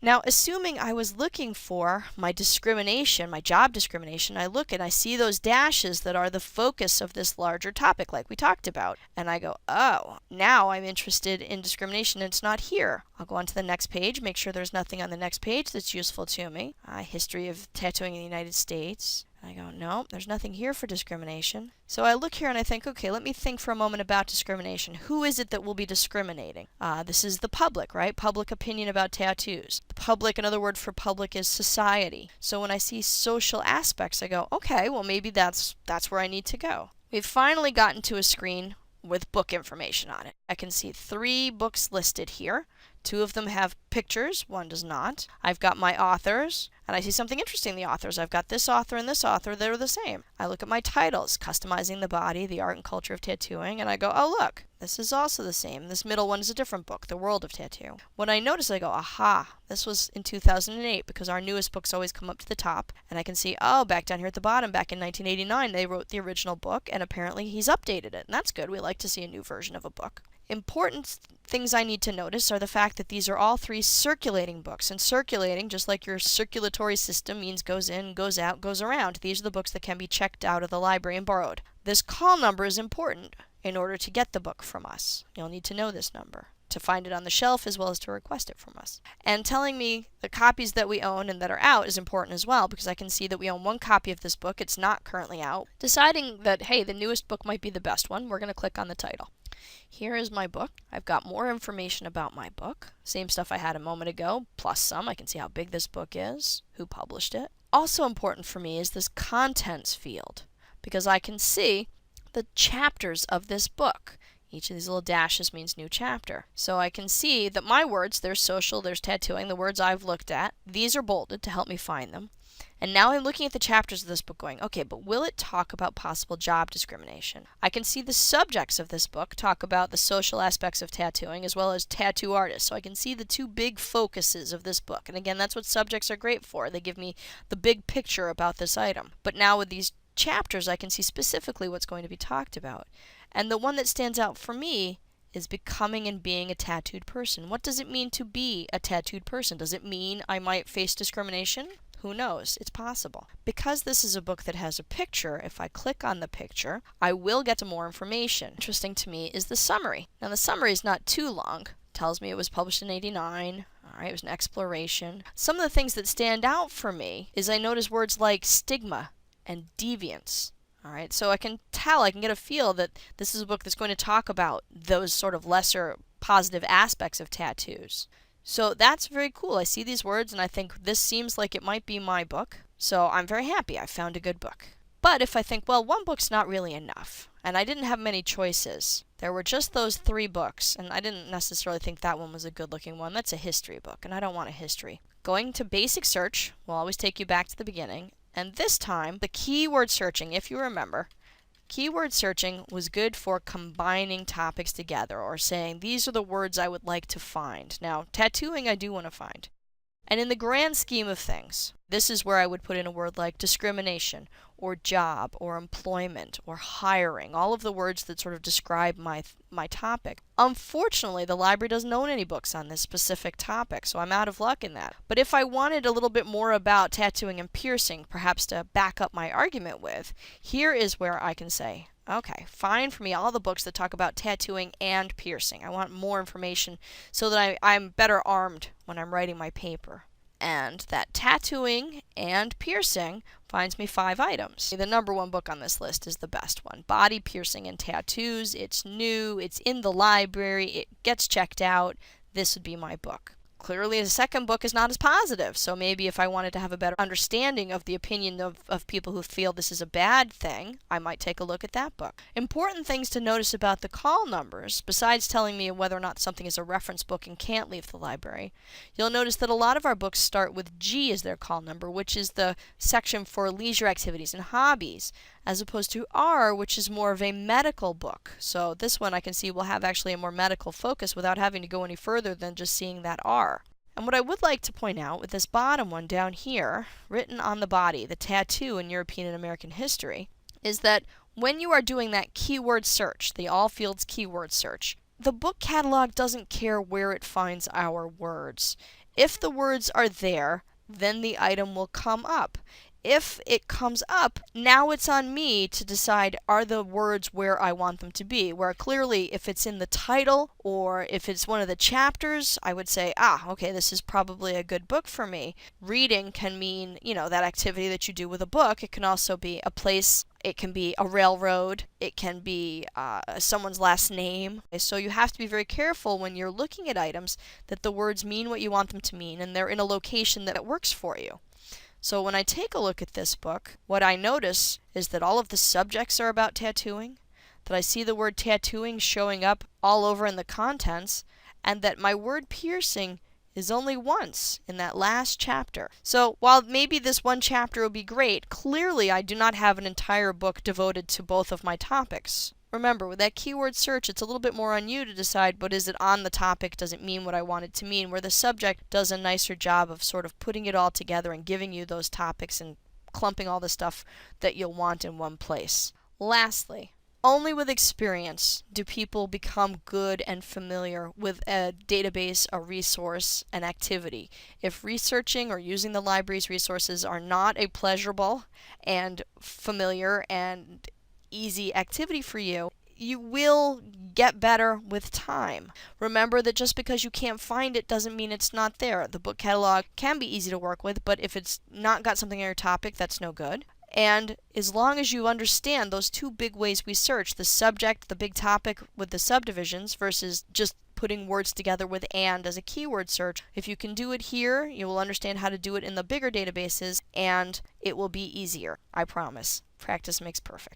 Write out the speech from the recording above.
Now, assuming I was looking for my discrimination, my job discrimination, I look and I see those dashes that are the focus of this larger topic like we talked about. And I go, oh, now I'm interested in discrimination and it's not here. I'll go on to the next page, make sure there's nothing on the next page that's useful to me. History of tattooing in the United States. I go, no, there's nothing here for discrimination. So I look here and I think, okay, let me think for a moment about discrimination. Who is it that will be discriminating? This is the public, right? Public opinion about tattoos. The public, another word for public is society. So when I see social aspects, I go, okay, well maybe that's where I need to go. We've finally gotten to a screen with book information on it. I can see 3 books listed here. 2 of them have pictures, 1 does not. I've got my authors, and I see something interesting in the authors. I've got this author and this author, they're the same. I look at my titles, Customizing the Body, The Art and Culture of Tattooing, and I go, oh look, this is also the same. This middle one is a different book, The World of Tattoo. When I notice, I go, aha, this was in 2008, because our newest books always come up to the top, and I can see, oh, back down here at the bottom, back in 1989, they wrote the original book, and apparently he's updated it, and that's good. We like to see a new version of a book. Important things I need to notice are the fact that these are all 3 circulating books. And circulating, just like your circulatory system, means goes in, goes out, goes around. These are the books that can be checked out of the library and borrowed. This call number is important in order to get the book from us. You'll need to know this number to find it on the shelf as well as to request it from us. And telling me the copies that we own and that are out is important as well, because I can see that we own 1 copy of this book. It's not currently out. Deciding that, hey, the newest book might be the best one, we're going to click on the title. Here is my book. I've got more information about my book. Same stuff I had a moment ago, plus some. I can see how big this book is, who published it. Also important for me is this contents field, because I can see the chapters of this book. Each of these little dashes means new chapter. So I can see that my words, there's social, there's tattooing, the words I've looked at, these are bolded to help me find them. And now I'm looking at the chapters of this book going, okay, but will it talk about possible job discrimination? I can see the subjects of this book talk about the social aspects of tattooing as well as tattoo artists. So I can see the 2 big focuses of this book. And again, that's what subjects are great for. They give me the big picture about this item. But now with these chapters, I can see specifically what's going to be talked about. And the one that stands out for me is becoming and being a tattooed person. What does it mean to be a tattooed person? Does it mean I might face discrimination? Who knows? It's possible. Because this is a book that has a picture, if I click on the picture, I will get to more information. Interesting to me is the summary. Now the summary is not too long. It tells me it was published in '89. Alright, it was an exploration. Some of the things that stand out for me is I notice words like stigma and deviance. Alright, so I can get a feel that this is a book that's going to talk about those sort of lesser positive aspects of tattoos. So that's very cool. I see these words and I think this seems like it might be my book. So I'm very happy I found a good book. But if I think, well, 1 book's not really enough, and I didn't have many choices. There were just those 3 books, and I didn't necessarily think that one was a good looking one. That's a history book, and I don't want a history. Going to basic search will always take you back to the beginning. And this time, the keyword searching, if you remember, keyword searching was good for combining topics together or saying these are the words I would like to find. Now, tattooing I do want to find. And in the grand scheme of things, this is where I would put in a word like discrimination or job or employment or hiring, all of the words that sort of describe my topic. Unfortunately, the library doesn't own any books on this specific topic, so I'm out of luck in that. But if I wanted a little bit more about tattooing and piercing, perhaps to back up my argument with, here is where I can say, okay, find for me all the books that talk about tattooing and piercing. I want more information so that I'm better armed when I'm writing my paper. And that tattooing and piercing finds me 5 items. The number 1 book on this list is the best one. Body Piercing and Tattoos. It's new, it's in the library, it gets checked out. This would be my book. Clearly the second book is not as positive, so maybe if I wanted to have a better understanding of the opinion of people who feel this is a bad thing, I might take a look at that book. Important things to notice about the call numbers, besides telling me whether or not something is a reference book and can't leave the library, you'll notice that a lot of our books start with G as their call number, which is the section for leisure activities and hobbies, as opposed to R, which is more of a medical book. So this one I can see will have actually a more medical focus without having to go any further than just seeing that R. And what I would like to point out with this bottom one down here, written on the body, the tattoo in European and American history, is that when you are doing that keyword search, the all fields keyword search, the book catalog doesn't care where it finds our words. If the words are there, then the item will come up. If it comes up, now it's on me to decide, are the words where I want them to be? Where clearly, if it's in the title or if it's one of the chapters, I would say, okay, this is probably a good book for me. Reading can mean, that activity that you do with a book. It can also be a place. It can be a railroad. It can be someone's last name. So you have to be very careful when you're looking at items that the words mean what you want them to mean and they're in a location that works for you. So when I take a look at this book, what I notice is that all of the subjects are about tattooing, that I see the word tattooing showing up all over in the contents, and that my word piercing is only once in that last chapter. So while maybe this one chapter will be great, clearly I do not have an entire book devoted to both of my topics. Remember, with that keyword search, it's a little bit more on you to decide, but is it on the topic? Does it mean what I want it to mean? Where the subject does a nicer job of sort of putting it all together and giving you those topics and clumping all the stuff that you'll want in one place. Lastly, only with experience do people become good and familiar with a database, a resource, an activity. If researching or using the library's resources are not a pleasurable and familiar and easy activity for you, you will get better with time. Remember that just because you can't find it doesn't mean it's not there. The book catalog can be easy to work with, but if it's not got something in your topic, that's no good. And as long as you understand those two big ways we search, the subject, the big topic with the subdivisions versus just putting words together with and as a keyword search, if you can do it here, you will understand how to do it in the bigger databases and it will be easier. I promise. Practice makes perfect.